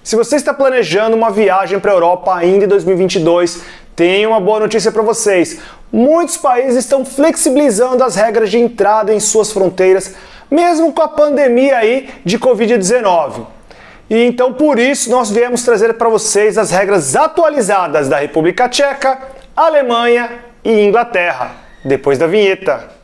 Se você está planejando uma viagem para a Europa ainda em 2022, tenho uma boa notícia para vocês. Muitos países estão flexibilizando as regras de entrada em suas fronteiras, mesmo com a pandemia aí de Covid-19. E então por isso nós viemos trazer para vocês as regras atualizadas da República Tcheca, Alemanha e Inglaterra, depois da vinheta.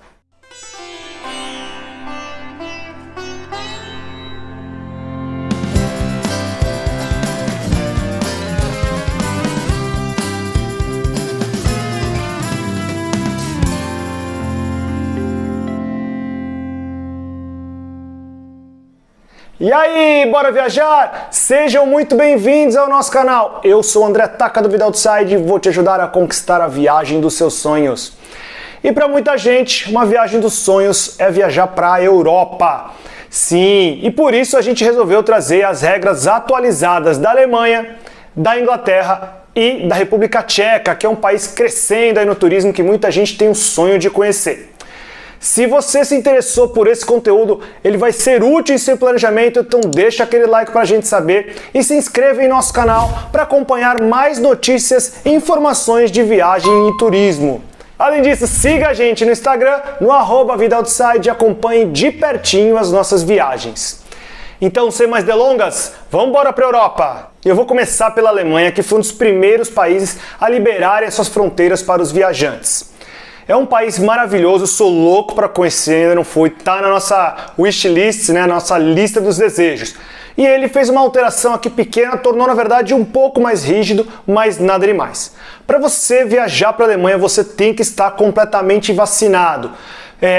E aí, bora viajar? Sejam muito bem-vindos ao nosso canal. Eu sou o André Taka do Vida Outside e vou te ajudar a conquistar a viagem dos seus sonhos. E para muita gente, uma viagem dos sonhos é viajar para a Europa. Sim, e por isso a gente resolveu trazer as regras atualizadas da Alemanha, da Inglaterra e da República Tcheca, que é um país crescendo aí no turismo que muita gente tem um sonho de conhecer. Se você se interessou por esse conteúdo, ele vai ser útil em seu planejamento, então deixa aquele like pra gente saber e se inscreva em nosso canal para acompanhar mais notícias e informações de viagem e turismo. Além disso, siga a gente no Instagram, no @VidaOutside e acompanhe de pertinho as nossas viagens. Então, sem mais delongas, vamos embora para a Europa! Eu vou começar pela Alemanha, que foi um dos primeiros países a liberarem suas fronteiras para os viajantes. É um país maravilhoso, sou louco para conhecer, ainda não fui, tá na nossa wishlist, né, nossa lista dos desejos. E ele fez uma alteração aqui pequena, tornou na verdade um pouco mais rígido, mas nada demais. Para você viajar para a Alemanha, você tem que estar completamente vacinado.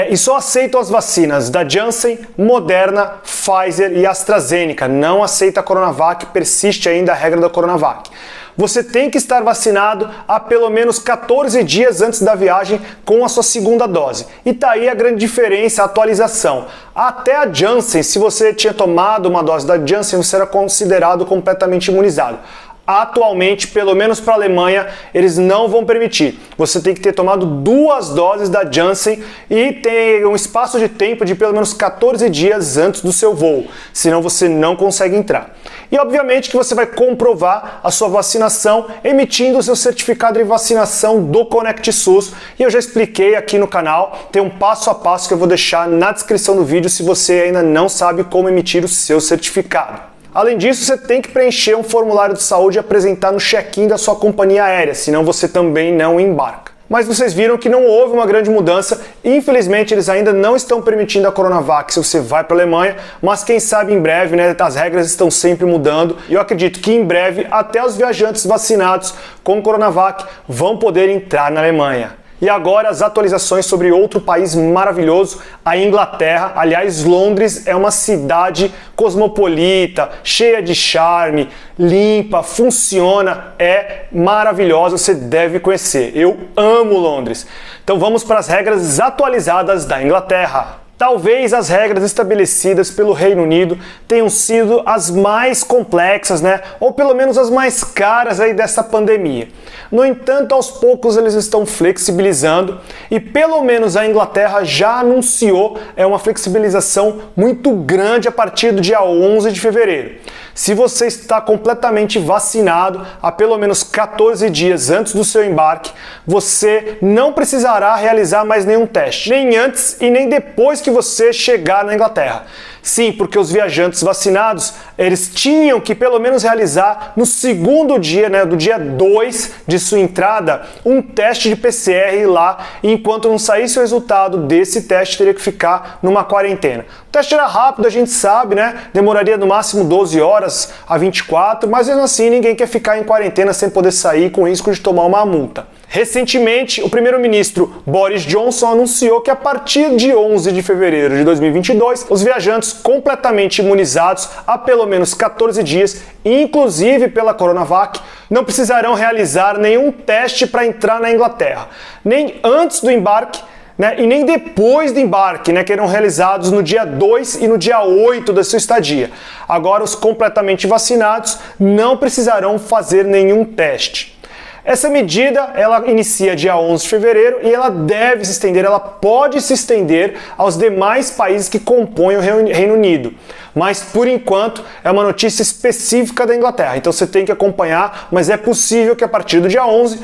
E só aceitam as vacinas da Janssen, Moderna, Pfizer e AstraZeneca. Não aceita a Coronavac, persiste ainda a regra da Coronavac. Você tem que estar vacinado há pelo menos 14 dias antes da viagem com a sua segunda dose. E tá aí a grande diferença, a atualização. Até a Janssen, se você tinha tomado uma dose da Janssen, você era considerado completamente imunizado. Atualmente, pelo menos para a Alemanha, eles não vão permitir. Você tem que ter tomado 2 doses da Janssen e ter um espaço de tempo de pelo menos 14 dias antes do seu voo, senão você não consegue entrar. E obviamente que você vai comprovar a sua vacinação emitindo o seu certificado de vacinação do Conect SUS. E eu já expliquei aqui no canal, tem um passo a passo que eu vou deixar na descrição do vídeo se você ainda não sabe como emitir o seu certificado. Além disso, você tem que preencher um formulário de saúde e apresentar no check-in da sua companhia aérea, senão você também não embarca. Mas vocês viram que não houve uma grande mudança, infelizmente eles ainda não estão permitindo a Coronavac se você vai para a Alemanha, mas quem sabe em breve, né, as regras estão sempre mudando e eu acredito que em breve até os viajantes vacinados com Coronavac vão poder entrar na Alemanha. E agora as atualizações sobre outro país maravilhoso, a Inglaterra. Aliás, Londres é uma cidade cosmopolita, cheia de charme, limpa, funciona, é maravilhosa, você deve conhecer. Eu amo Londres. Então vamos para as regras atualizadas da Inglaterra. Talvez as regras estabelecidas pelo Reino Unido tenham sido as mais complexas, né? Ou pelo menos as mais caras aí dessa pandemia. No entanto, aos poucos eles estão flexibilizando e pelo menos a Inglaterra já anunciou uma flexibilização muito grande a partir do dia 11 de fevereiro. Se você está completamente vacinado há pelo menos 14 dias antes do seu embarque, você não precisará realizar mais nenhum teste, nem antes e nem depois que você chegar na Inglaterra. Sim, porque os viajantes vacinados, eles tinham que pelo menos realizar no segundo dia, né, do dia 2 de sua entrada, um teste de PCR lá, e enquanto não saísse o resultado desse teste, teria que ficar numa quarentena. O teste era rápido, a gente sabe, né, demoraria no máximo 12 horas a 24, mas mesmo assim ninguém quer ficar em quarentena sem poder sair com risco de tomar uma multa. Recentemente, o primeiro-ministro Boris Johnson anunciou que a partir de 11 de fevereiro de 2022, os viajantes completamente imunizados há pelo menos 14 dias, inclusive pela Coronavac, não precisarão realizar nenhum teste para entrar na Inglaterra, nem antes do embarque, né, e nem depois do embarque, né, que eram realizados no dia 2 e no dia 8 da sua estadia. Agora, os completamente vacinados não precisarão fazer nenhum teste. Essa medida, ela inicia dia 11 de fevereiro e ela deve se estender, ela pode se estender aos demais países que compõem o Reino Unido. mas por enquanto é uma notícia específica da Inglaterra, então você tem que acompanhar, mas é possível que a partir do dia 11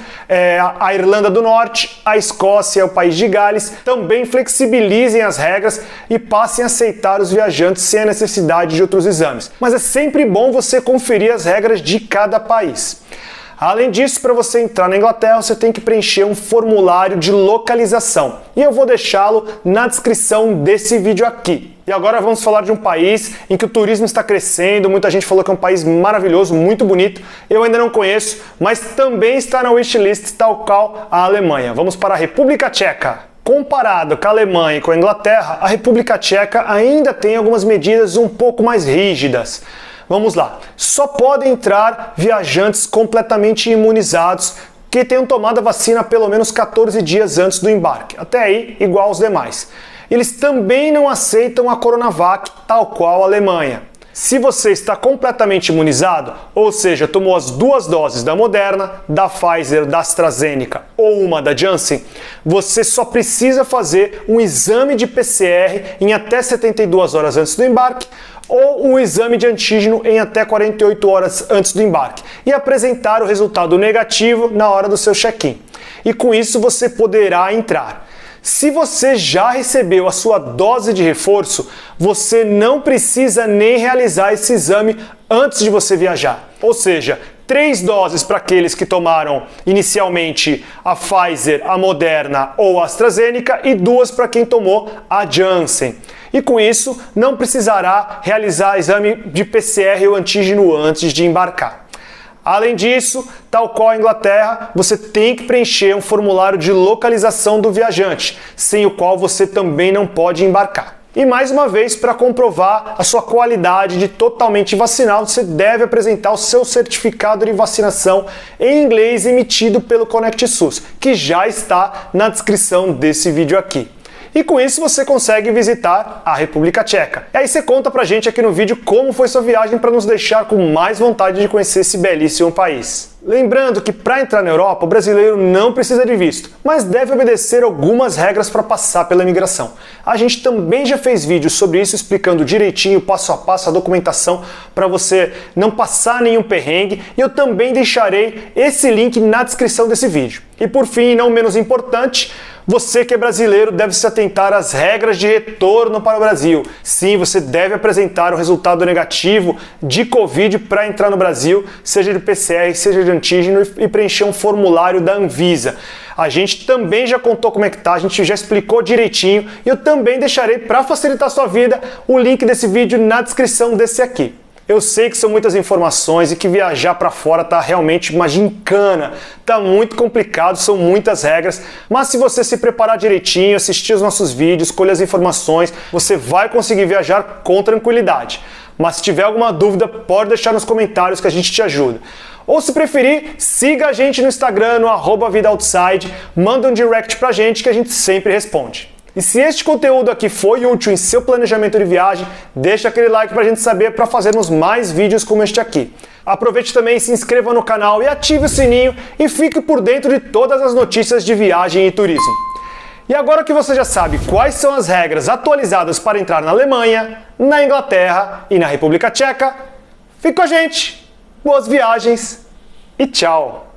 a Irlanda do Norte, a Escócia e o País de Gales também flexibilizem as regras e passem a aceitar os viajantes sem a necessidade de outros exames. Mas é sempre bom você conferir as regras de cada país. Além disso, para você entrar na Inglaterra, você tem que preencher um formulário de localização. E eu vou deixá-lo na descrição desse vídeo aqui. E agora vamos falar de um país em que o turismo está crescendo, muita gente falou que é um país maravilhoso, muito bonito. Eu ainda não conheço, mas também está na wishlist, tal qual a Alemanha. Vamos para a República Tcheca. Comparado com a Alemanha e com a Inglaterra, a República Tcheca ainda tem algumas medidas um pouco mais rígidas. Vamos lá, só podem entrar viajantes completamente imunizados que tenham tomado a vacina pelo menos 14 dias antes do embarque. Até aí, igual aos demais. Eles também não aceitam a Coronavac, tal qual a Alemanha. Se você está completamente imunizado, ou seja, tomou as 2 doses da Moderna, da Pfizer, da AstraZeneca ou uma da Janssen, você só precisa fazer um exame de PCR em até 72 horas antes do embarque ou um exame de antígeno em até 48 horas antes do embarque e apresentar o resultado negativo na hora do seu check-in. E com isso você poderá entrar. Se você já recebeu a sua dose de reforço, você não precisa nem realizar esse exame antes de você viajar. Ou seja, 3 doses para aqueles que tomaram inicialmente a Pfizer, a Moderna ou a AstraZeneca e 2 para quem tomou a Janssen. E com isso, não precisará realizar exame de PCR ou antígeno antes de embarcar. Além disso, tal qual a Inglaterra, você tem que preencher um formulário de localização do viajante, sem o qual você também não pode embarcar. E mais uma vez, para comprovar a sua qualidade de totalmente vacinado, você deve apresentar o seu certificado de vacinação em inglês emitido pelo Conect SUS, que já está na descrição desse vídeo aqui. E com isso você consegue visitar a República Tcheca. E aí você conta pra gente aqui no vídeo como foi sua viagem para nos deixar com mais vontade de conhecer esse belíssimo país. Lembrando que para entrar na Europa, o brasileiro não precisa de visto, mas deve obedecer algumas regras para passar pela imigração. A gente também já fez vídeos sobre isso, explicando direitinho, passo a passo, a documentação, para você não passar nenhum perrengue, e eu também deixarei esse link na descrição desse vídeo. E por fim, e não menos importante, você que é brasileiro deve se atentar às regras de retorno para o Brasil. Sim, você deve apresentar o resultado negativo de Covid para entrar no Brasil, seja de PCR, seja de antígeno, e preencher um formulário da Anvisa. A gente também já contou como é que tá, a gente já explicou direitinho, e eu também deixarei, para facilitar a sua vida, o link desse vídeo na descrição desse aqui. Eu sei que são muitas informações e que viajar para fora tá realmente uma gincana, tá muito complicado, são muitas regras, mas se você se preparar direitinho, assistir os nossos vídeos, escolher as informações, você vai conseguir viajar com tranquilidade. Mas se tiver alguma dúvida, pode deixar nos comentários que a gente te ajuda. Ou se preferir, siga a gente no Instagram, no @vidaoutside, manda um direct pra gente que a gente sempre responde. E se este conteúdo aqui foi útil em seu planejamento de viagem, deixa aquele like pra gente saber para fazermos mais vídeos como este aqui. Aproveite também e se inscreva no canal e ative o sininho e fique por dentro de todas as notícias de viagem e turismo. E agora que você já sabe quais são as regras atualizadas para entrar na Alemanha, na Inglaterra e na República Tcheca, fique com a gente, boas viagens e tchau!